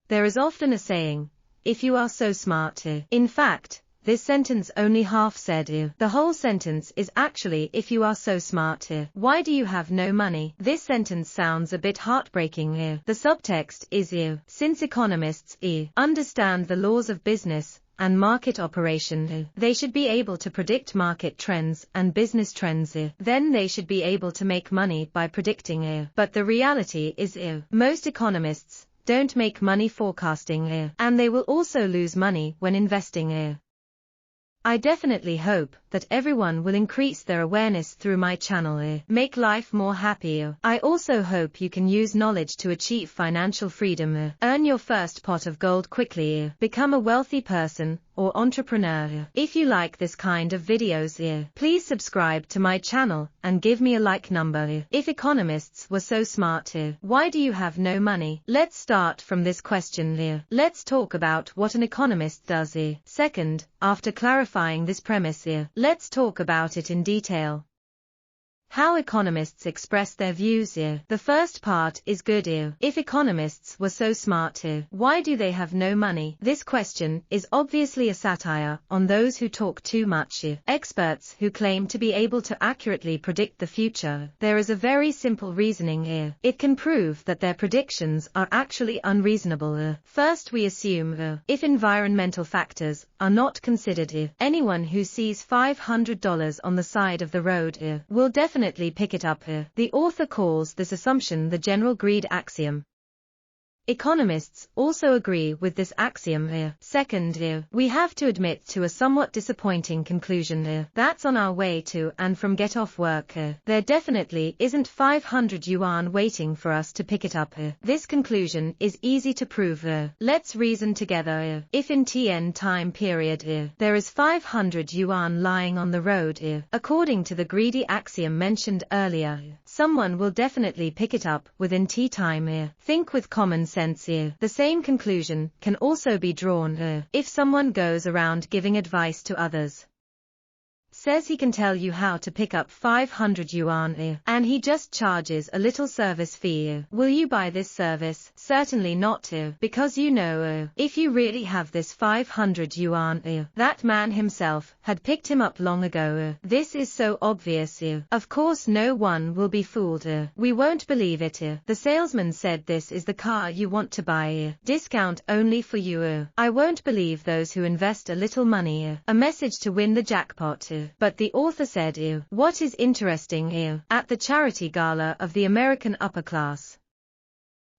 There is often a saying, if you are so smart. In fact, this sentence only half said. The whole sentence is actually if you are so smart. Why do you have no money? This sentence sounds a bit heartbreaking. The subtext is since economists understand the laws of business and market operation, they should be able to predict market trends and business trends. Then they should be able to make money by predicting. But the reality is most economists don't make money forecasting, and they will also lose money when investing. I definitely hope that everyone will increase their awareness through my channel. Make life more happy. I also hope you can use knowledge to achieve financial freedom. Earn your first pot of gold quickly. Become a wealthy person or entrepreneur. If you like this kind of videos, please subscribe to my channel and give me a like number. If economists were so smart, why do you have no money? Let's start from this question. Let's talk about what an economist does. Second, after clarifying this premise, let's talk about it in detail. How economists express their views. The first part is good. If economists were so smart, why do they have no money? This question is obviously a satire on those who talk too much. Experts who claim to be able to accurately predict the future. There is a very simple reasoning. It can prove that their predictions are actually unreasonable. First, we assume if environmental factors are not considered, anyone who sees $500 on the side of the road will definitely pick it up. The author calls this assumption the general greed axiom. Economists also agree with this axiom. Second, we have to admit to a somewhat disappointing conclusion. That's on our way to and from get off work. There definitely isn't 500 yuan waiting for us to pick it up. This conclusion is easy to prove. Let's reason together. If in Tn time period there is 500 yuan lying on the road, according to the greedy axiom mentioned earlier, someone will definitely pick it up within T time. Think with common sense. The same conclusion can also be drawn if someone goes around giving advice to others. Says he can tell you how to pick up 500 yuan and he just charges a little service fee. Will you buy this service? Certainly not, because you know if you really have this 500 yuan, that man himself had picked him up long ago. This is so obvious. Of course no one will be fooled. We won't believe it. The salesman said this is the car you want to buy. Discount only for you. I won't believe those who invest a little money. A message to win the jackpot. But the author said, what is interesting at the charity gala of the American upper class,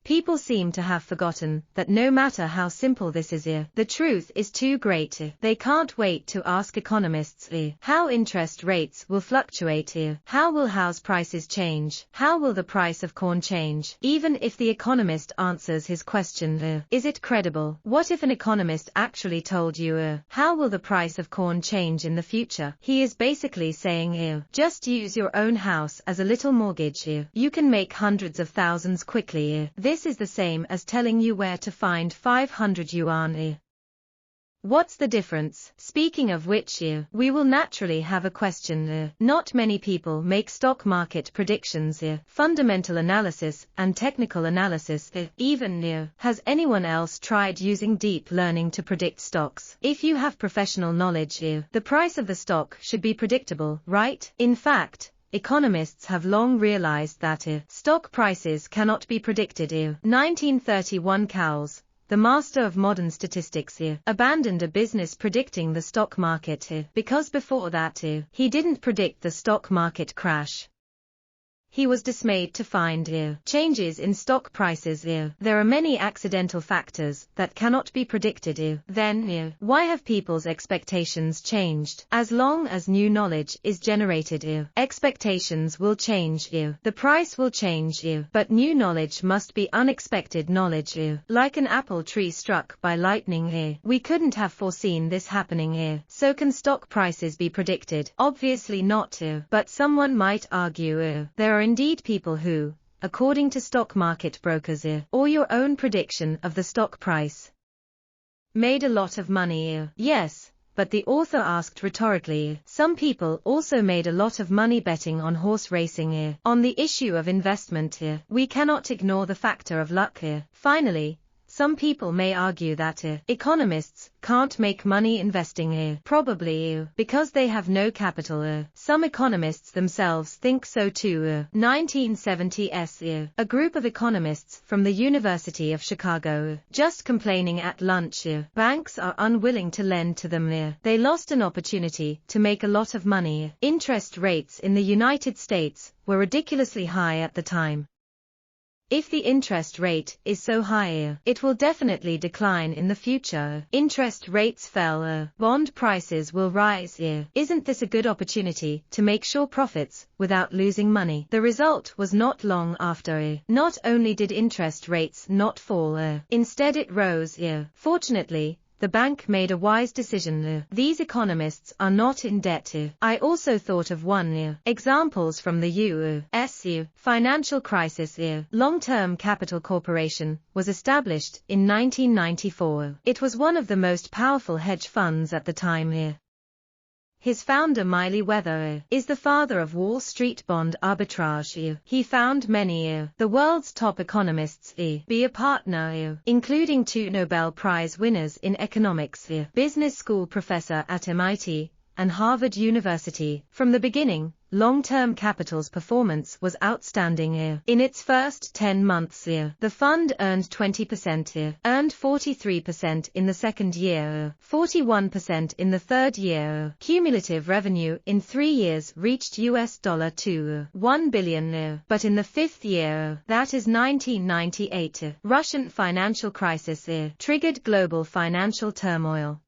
people seem to have forgotten that no matter how simple this is, the truth is too great. They can't wait to ask economists how interest rates will fluctuate, how will house prices change, how will the price of corn change. Even if the economist answers his question, is it credible? What if an economist actually told you how will the price of corn change in the future? He is basically saying just use your own house as a little mortgage. You can make hundreds of thousands quickly. This is the same as telling you where to find 500 yuan. What's the difference? Speaking of which, we will naturally have a question. Not many people make stock market predictions. Fundamental analysis and technical analysis. Even has anyone else tried using deep learning to predict stocks? If you have professional knowledge, the price of the stock should be predictable, right? In fact, economists have long realized that stock prices cannot be predicted. 1931 Cowles, the master of modern statistics, abandoned a business predicting the stock market because before that he didn't predict the stock market crash. He was dismayed to find changes in stock prices. There are many accidental factors that cannot be predicted. Then why have people's expectations changed? As long as new knowledge is generated, expectations will change. The price will change. But new knowledge must be unexpected knowledge. Like an apple tree struck by lightning. We couldn't have foreseen this happening. So can stock prices be predicted? Obviously not. But someone might argue there are indeed people who, according to stock market brokers or your own prediction of the stock price, made a lot of money. Yes, but the author asked rhetorically, some people also made a lot of money betting on horse racing. On the issue of investment, we cannot ignore the factor of luck. Finally, Some people may argue that economists can't make money investing probably because they have no capital. Some economists themselves think so too. 1970s a group of economists from the University of Chicago just complaining at lunch banks are unwilling to lend to them. They lost an opportunity to make a lot of money. Interest rates in the United States were ridiculously high at the time. If the interest rate is so high, it will definitely decline in the future. Interest rates fell, bond prices will rise. Isn't this a good opportunity to make sure profits without losing money? The result was not long after. Not only did interest rates not fall, instead it rose. Fortunately, the bank made a wise decision. These economists are not in debt. I also thought of one. Examples from the U.S. financial crisis. Long-Term Capital Corporation was established in 1994. It was one of the most powerful hedge funds at the time. His founder, Miley Weather, is the father of Wall Street bond arbitrage. He found many the world's top economists be a partner, including 2 Nobel Prize winners in economics, business school professor at MIT and Harvard University. From the beginning, Long-Term Capital's performance was outstanding. In its first 10 months, the fund earned 20%, earned 43% in the second year, 41% in the third year. Cumulative revenue in 3 years reached $1 billion. But in the fifth year, that is 1998, Russian financial crisis triggered global financial turmoil.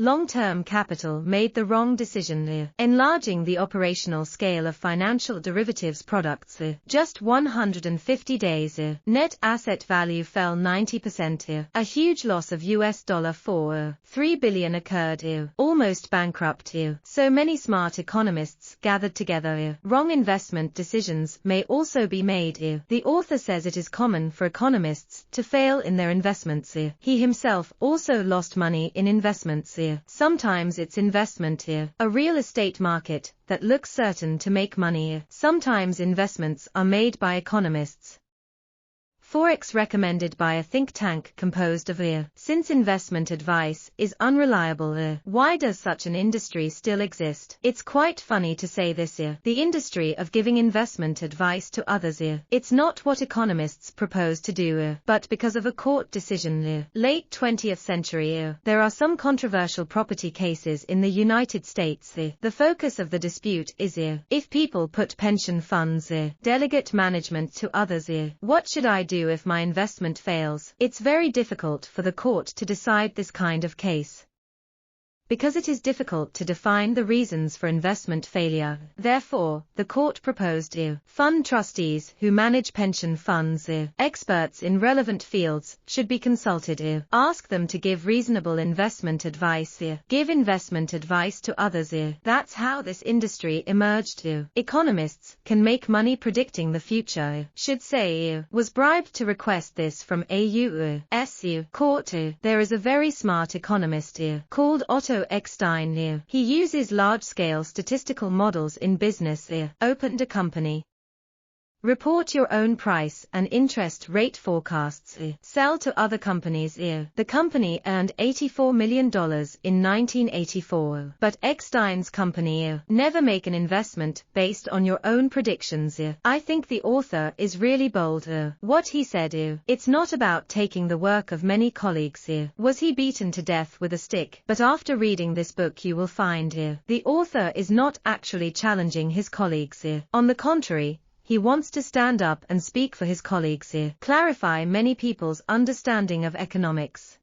Long-Term Capital made the wrong decision, enlarging the operational scale of financial derivatives products. Just 150 days, net asset value fell 90%. A huge loss of $3 billion occurred. Almost bankrupt. So many smart economists gathered together. Wrong investment decisions may also be made. The author says it is common for economists to fail in their investments. He himself also lost money in investments. Sometimes it's investment, a real estate market that looks certain to make money. Sometimes investments are made by economists. Forex recommended by a think tank composed of since investment advice is unreliable, why does such an industry still exist? It's quite funny to say this. The industry of giving investment advice to others. It's not what economists propose to do, but because of a court decision. Late 20th century. There are some controversial property cases in the United States. The focus of the dispute is if people put pension funds, delegate management to others. What should I do if my investment fails? It's very difficult for the court to decide this kind of case, because it is difficult to define the reasons for investment failure. Therefore, the court proposed fund trustees who manage pension funds, experts in relevant fields, should be consulted. Ask them to give reasonable investment advice. Give investment advice to others. That's how this industry emerged. Economists can make money predicting the future. Should say was bribed to request this from a U.S. court. There is a very smart economist called Otto Eckstein. He uses large-scale statistical models in business. Opened a company. Report your own price and interest rate forecasts. Sell to other companies. The company earned $84 million in 1984. But Eckstein's company never make an investment based on your own predictions. I think the author is really bold. What he said, it's not about taking the work of many colleagues. Was he beaten to death with a stick? But after reading this book you will find the author is not actually challenging his colleagues. On the contrary, he wants to stand up and speak for his colleagues. Clarify many people's understanding of economics.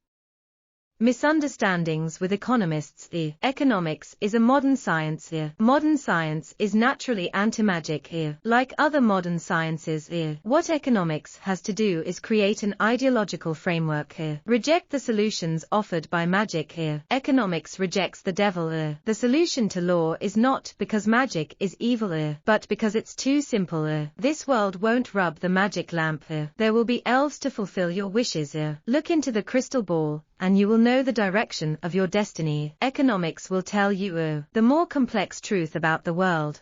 Misunderstandings with economists. Economics is a modern science. Modern science is naturally anti-magic. Like other modern sciences, what economics has to do is create an ideological framework. Reject the solutions offered by magic. Economics rejects the devil. The solution to law is not because magic is evil, but because it's too simple. This world won't rub the magic lamp. There will be elves to fulfill your wishes. Look into the crystal ball, and you will know the direction of your destiny. Economics will tell you the more complex truth about the world.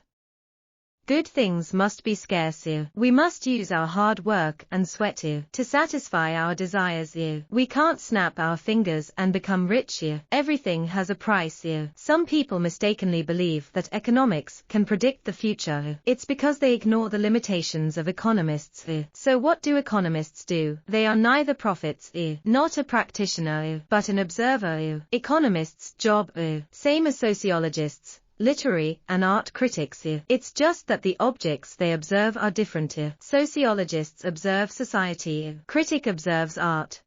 Good things must be scarce. We must use our hard work and sweat to satisfy our desires. We can't snap our fingers and become rich. Everything has a price. Some people mistakenly believe that economics can predict the future. It's because they ignore the limitations of economists. So what do economists do? They are neither prophets, not a practitioner, but an observer. Economists' job, same as sociologists, literary and art critics. It's just that the objects they observe are different. Sociologists observe society, critic observes art.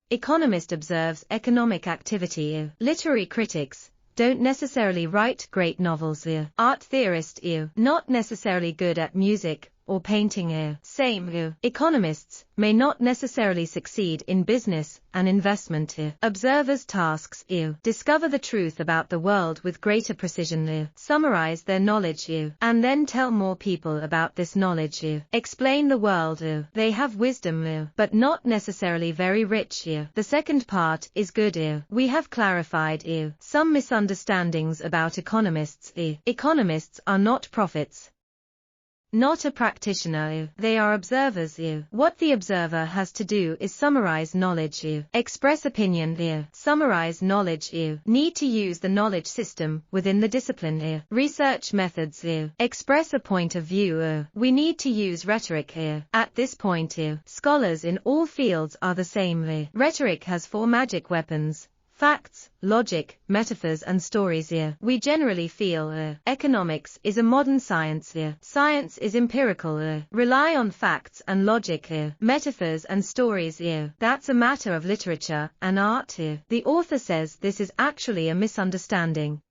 Economist observes economic activity. Literary critics don't necessarily write great novels. Art theorists not necessarily good at music or painting. Same. Economists may not necessarily succeed in business and investment. Observers' tasks discover the truth about the world with greater precision. Summarize their knowledge and then tell more people about this knowledge. Explain the world. They have wisdom but not necessarily very rich. The second part is good. We have clarified some misunderstandings about economists. Economists are not prophets, not a practitioner. They are observers. What the observer has to do is summarize knowledge. Express opinion. Summarize knowledge. Need to use the knowledge system within the discipline. Research methods. Express a point of view. We need to use rhetoric. At this point, scholars in all fields are the same. Rhetoric has 4 magic weapons: facts, logic, metaphors and stories. We generally feel economics is a modern science. Science is empirical. Rely on facts and logic. Metaphors and stories. That's a matter of literature and art. The author says this is actually a misunderstanding.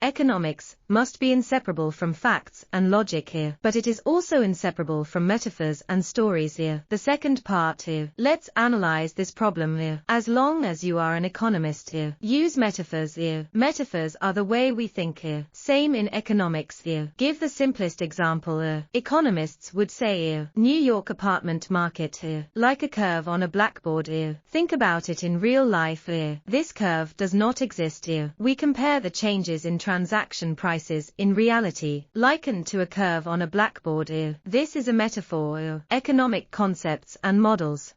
Economics must be inseparable from facts and logic but it is also inseparable from metaphors and stories. The second part let's analyze this problem. As long as you are an economist, use metaphors. Metaphors are the way we think. Same in economics. Give the simplest example. Economists would say New York apartment market like a curve on a blackboard. Think about it in real life. This curve does not exist. We compare the changes in transaction prices in reality, likened to a curve on a blackboard. This is a metaphor. Economic concepts and models.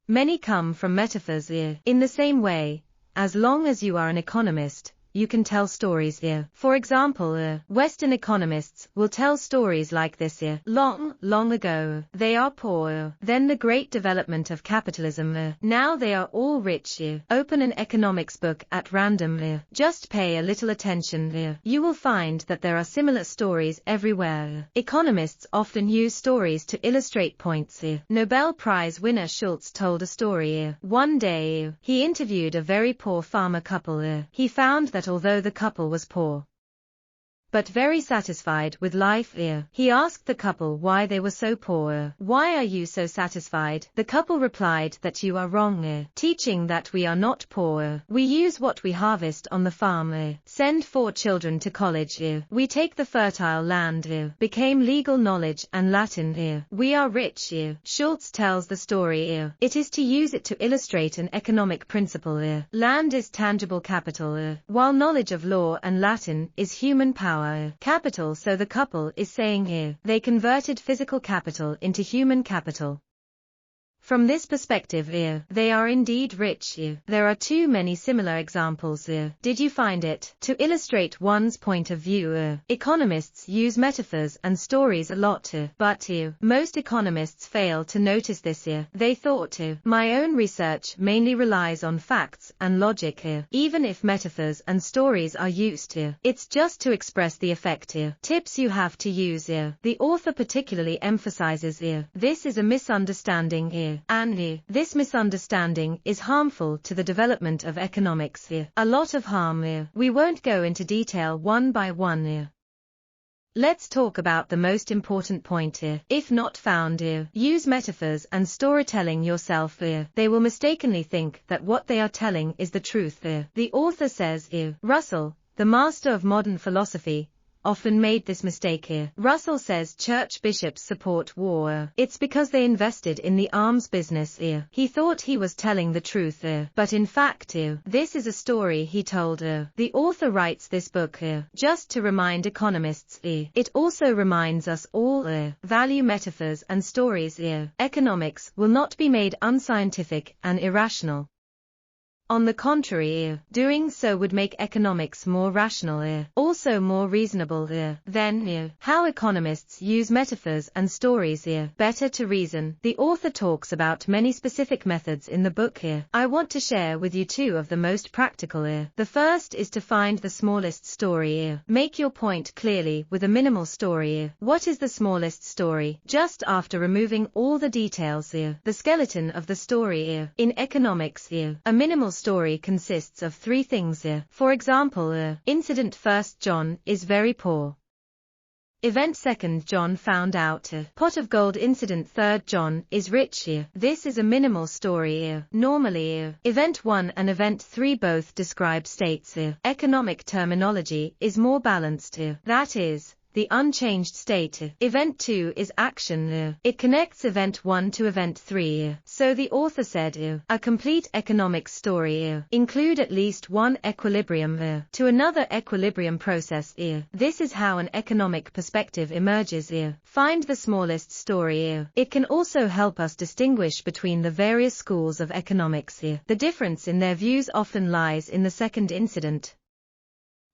Many come from metaphors. In the same way, as long as you are an economist, you can tell stories. For example, Western economists will tell stories like this. Long, long ago, they are poor. Then the great development of capitalism. Now they are all rich. Open an economics book at random. Just pay a little attention. You will find that there are similar stories everywhere. Economists often use stories to illustrate points. Nobel Prize winner Schultz told a story. One day, he interviewed a very poor farmer couple. He found that although the couple was poor but very satisfied with life, he asked the couple why they were so poor. Why are you so satisfied? The couple replied that you are wrong. Teaching that we are not poor. We use what we harvest on the farm. Send 4 children to college. We take the fertile land. Became legal knowledge and Latin. We are rich. Schultz tells the story. It is to use it to illustrate an economic principle. Land is tangible capital, while knowledge of law and Latin is human power. Capital. So the couple is saying they converted physical capital into human capital. From this perspective, they are indeed rich. There are too many similar examples. Did you find it? To illustrate one's point of view, economists use metaphors and stories a lot, but most economists fail to notice this. They thought, my own research mainly relies on facts and logic. Even if metaphors and stories are used, it's just to express the effect. Tips you have to use. The author particularly emphasizes this is a misunderstanding. And this misunderstanding is harmful to the development of economics. A lot of harm. We won't go into detail one by one. Let's talk about the most important point. If not found, use metaphors and storytelling yourself. They will mistakenly think that what they are telling is the truth. The author says, Russell, the master of modern philosophy, often made this mistake. Russell says church bishops support war. It's because they invested in the arms business. He thought he was telling the truth, but in fact, this is a story he told. The author writes this book just to remind economists. It also reminds us all value metaphors and stories. Economics will not be made unscientific and irrational. On the contrary, doing so would make economics more rational, also more reasonable. Then, how economists use metaphors and stories better to reason. The author talks about many specific methods in the book. I want to share with you two of the most practical. The first is to find the smallest story. Make your point clearly with a minimal story. What is the smallest story? Just after removing all the details, the skeleton of the story. In economics, a minimal story consists of three things. For example, incident 1 John is very poor. Event 2 John found out. Pot of gold. Incident 3 John is rich. This is a minimal story. Normally, event 1 and event 3 both describe states. Economic terminology is more balanced. That is, the unchanged state. Event 2 is action. It connects event 1 to event 3. So the author said, a complete economic story include at least one equilibrium to another equilibrium process. This is how an economic perspective emerges. Find the smallest story. It can also help us distinguish between the various schools of economics. The difference in their views often lies in the second incident.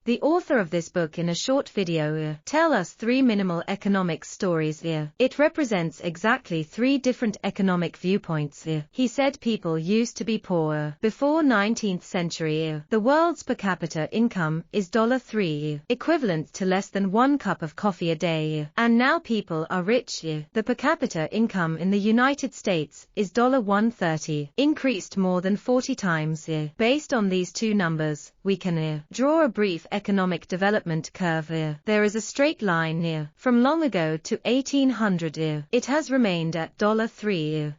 The author of this book in a short video tell us three minimal economic stories. It represents exactly three different economic viewpoints. He said people used to be poor. Before 19th century, the world's per capita income is $3, equivalent to less than 1 cup of coffee a day. And now people are rich. The per capita income in the United States is $130, increased more than 40 times. Based on these two numbers, we can draw a brief economic development curve. There is a straight line from long ago to 1800. It has remained at $3.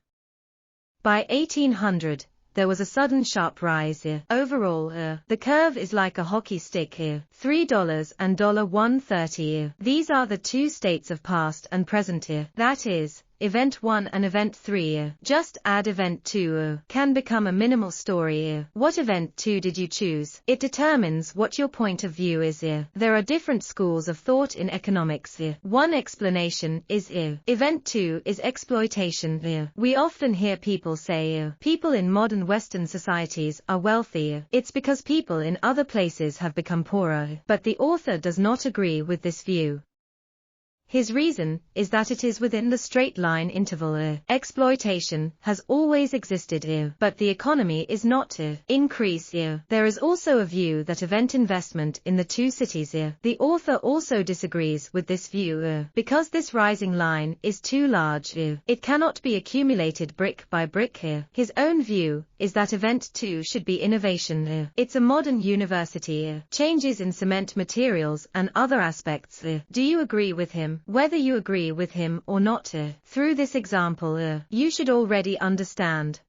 By 1800, there was a sudden sharp rise. Overall, the curve is like a hockey stick. $3 and $130. These are the two states of past and present. That is, Event 1 and Event 3. Just add Event 2 can become a minimal story. What Event 2 did you choose? It determines what your point of view is. There are different schools of thought in economics. One explanation is Event 2 is exploitation. We often hear people say people in modern Western societies are wealthy. It's because people in other places have become poorer. But the author does not agree with this view. His reason is that it is within the straight line interval. Exploitation has always existed, but the economy is not increase. There is also a view that event investment in the two cities. The author also disagrees with this view because this rising line is too large. It cannot be accumulated brick by brick. His own view is that Event 2 should be innovation. It's a modern university. Changes in cement materials and other aspects. Do you agree with him? Whether you agree with him or not, through this example, you should already understand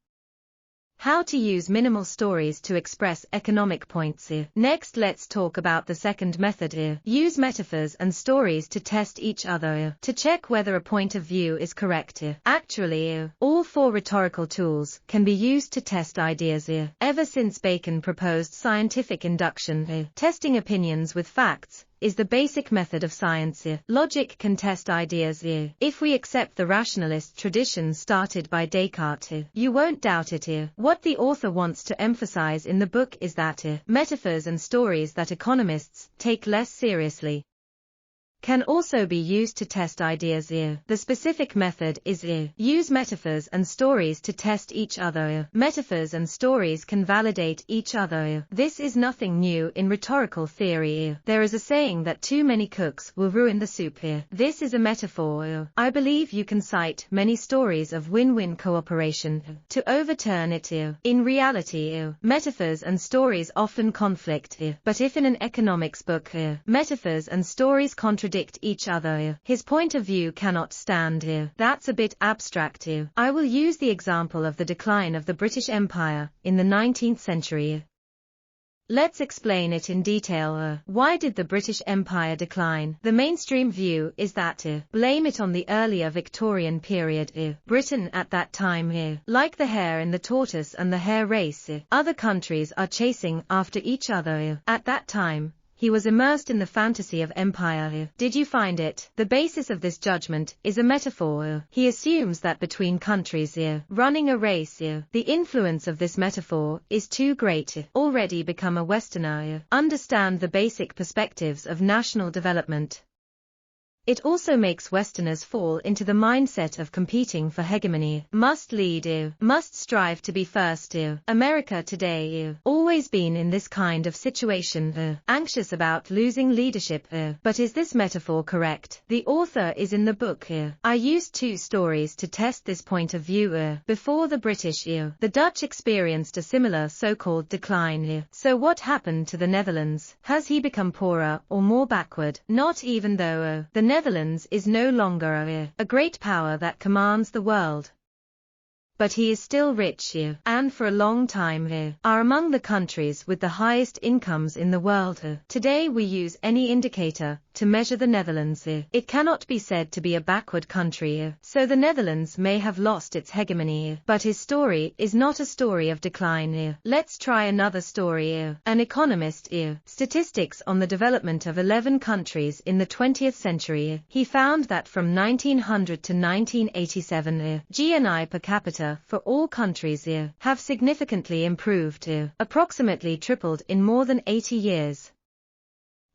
how to use minimal stories to express economic points. Next, let's talk about the second method. Use metaphors and stories to test each other, to check whether a point of view is correct. Actually, all four rhetorical tools can be used to test ideas. Ever since Bacon proposed scientific induction, testing opinions with facts is the basic method of science. Logic can test ideas. If we accept the rationalist tradition started by Descartes, you won't doubt it. What the author wants to emphasize in the book is that metaphors and stories that economists take less seriously can also be used to test ideas. The specific method is use metaphors and stories to test each other. Metaphors and stories can validate each other. This is nothing new in rhetorical theory. There is a saying that too many cooks will ruin the soup. This is a metaphor. I believe you can cite many stories of win-win cooperation to overturn it. In reality, metaphors and stories often conflict, but if in an economics book, metaphors and stories contradict each other, his point of view cannot stand. That's a bit abstract. I will use the example of the decline of the British Empire in the 19th century. Let's explain it in detail. Why did the British Empire decline? The mainstream view is that blame it on the earlier Victorian period. Britain at that time, like the hare in the tortoise and the hare race, other countries are chasing after each other. At that time, he was immersed in the fantasy of empire. Did you find it? The basis of this judgment is a metaphor. He assumes that between countries running a race, the influence of this metaphor is too great. Already become a Westerner. Understand the basic perspectives of national development. It also makes Westerners fall into the mindset of competing for hegemony. Must lead, must strive to be first. America today, always been in this kind of situation, anxious about losing leadership. But is this metaphor correct? The author is in the book. I used 2 stories to test this point of view. Before the British, the Dutch experienced a similar so-called decline. So what happened to the Netherlands? Has he become poorer or more backward? Not even though the Netherlands is no longer a great power that commands the world. But he is still rich, and for a long time are among the countries with the highest incomes in the world. Today we use any indicator to measure the Netherlands. It cannot be said to be a backward country, so the Netherlands may have lost its hegemony, but his story is not a story of decline. Let's try another story. An Economist statistics on the development of 11 countries in the 20th century. He found that from 1900 to 1987, GNI per capita for all countries have significantly improved, approximately tripled in more than 80 years.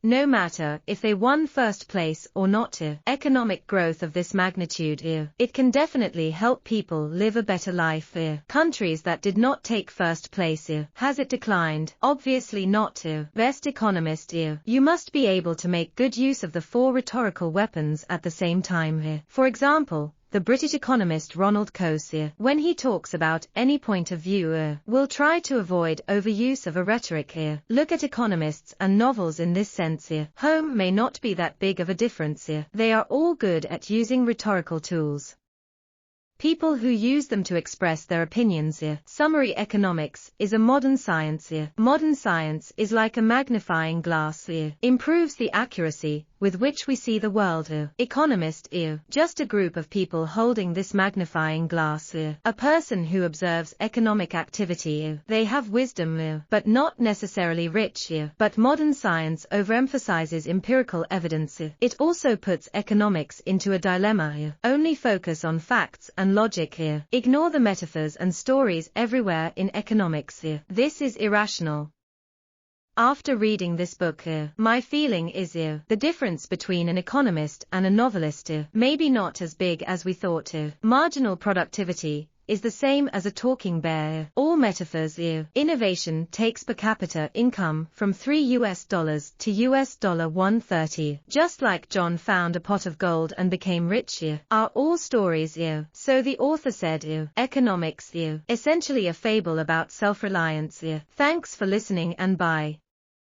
No matter if they won first place or not, economic growth of this magnitude, it can definitely help people live a better life. Countries that did not take first place, has it declined? Obviously not. Best economist, you must be able to make good use of the 4 rhetorical weapons at the same time. For example, the British economist Ronald Coase, when he talks about any point of view, will try to avoid overuse of a rhetoric. Look at economists and novels in this sense. Home may not be that big of a difference. They are all good at using rhetorical tools. People who use them to express their opinions. Summary economics is a modern science. Modern science is like a magnifying glass. Improves the accuracy with which we see the world. Economist, just a group of people holding this magnifying glass. A person who observes economic activity. They have wisdom, but not necessarily rich. But modern science overemphasizes empirical evidence. It also puts economics into a dilemma. Only focus on facts and logic. Ignore the metaphors and stories everywhere in economics. This is irrational. After reading this book, my feeling is the difference between an economist and a novelist maybe not as big as we thought. Marginal productivity is the same as a talking bear. All metaphors. Innovation takes per capita income from $3 to $130. Just like John found a pot of gold and became rich. Are all stories. So the author said economics essentially a fable about self-reliance. Thanks for listening and bye.